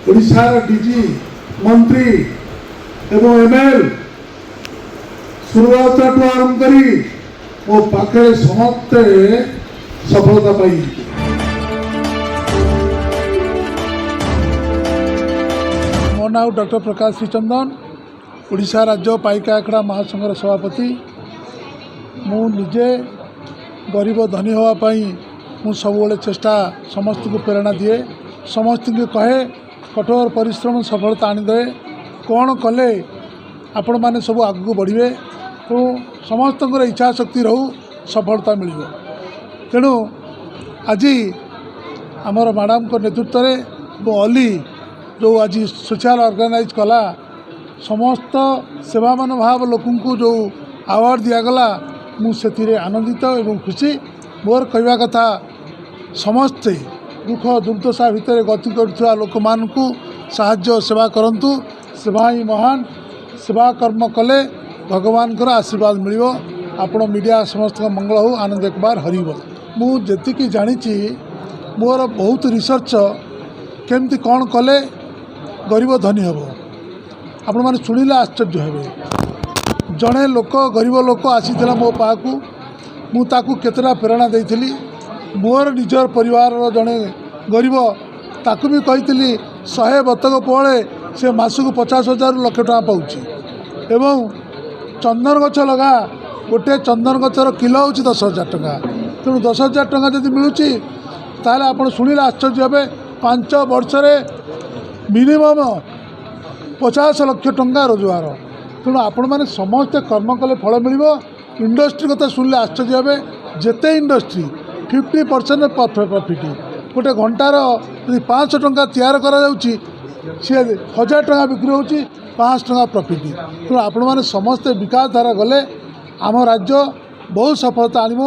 ओडिशार डीजी मंत्री एवं एमएल शुरुआत आरंभ करी मो पाखे समस्ते सफलता पाई। मो नाम डॉक्टर प्रकाश श्रीचंदन, ओडिशा राज्य पाइका आखड़ा महासंघर सभापति। मु निजे गरीब धनी होवाई मु सब चेष्टा समस्त को प्रेरणा दिए, समस्त को कहे कठोर परिश्रम सफलता आनीदे। कौन कले आपण मैंने सब आगू बढ़े तो समस्त इच्छा शक्ति रहू सफलता मिल। तेणु आज आमर मैडम को नेतृत्व में अली जो आज सोशल ऑर्गेनाइज कला समस्त सेवा मनोभाव लोक जो अवार्ड दिगला मुझे आनंदित एवं खुशी। मोर कहवा कथा समस्ते दुख दुर्दशा भितर गति करुवा लोक मानू साहाय्य सेवा करंतु। सेवा ही महान, सेवा कर्म कले भगवान को आशीर्वाद मिल। आपण मीडिया समस्त मंगल हो, आनंद एक बार हरिब। मुझे जानी मोर बहुत रिसर्च केमती कौन कले गरीब धनी हम आपण मैंने शुणिले आश्चर्य हे। जड़े लोक गरीब लोक आसीला मो पाकू मुझे केतटा प्रेरणा देती। मोर निजर परिवार जड़े गरीब ताकू भी कही 100 बतक पड़े से मासक 50,000 लक्ष टका पाँच। एवं चंदन गछ लगा गोटे चंदन गचर किलो हूँ 10,000 टका। तेणु 10,000 टका जब मिलूँ ताल आप शुणिले आश्चर्य हे। 5 वर्ष मिनिमम 50 लक्ष टका रोजगार। तेणु आपण मैंने समस्ते कर्म कले फल मिल। इंडस्ट्री कथा शुणिले आश्चर्य हे। जिते इंडस्ट्री 50% प्रॉफिट गोटे घंटार यदि 500 टका तैयार करा सी 1000 टका बिक्री हो 500 टका प्रॉफिट। तेणु आपण मैंने समस्ते विकास धारा गले आम राज्य बहुत सफलता आनिब।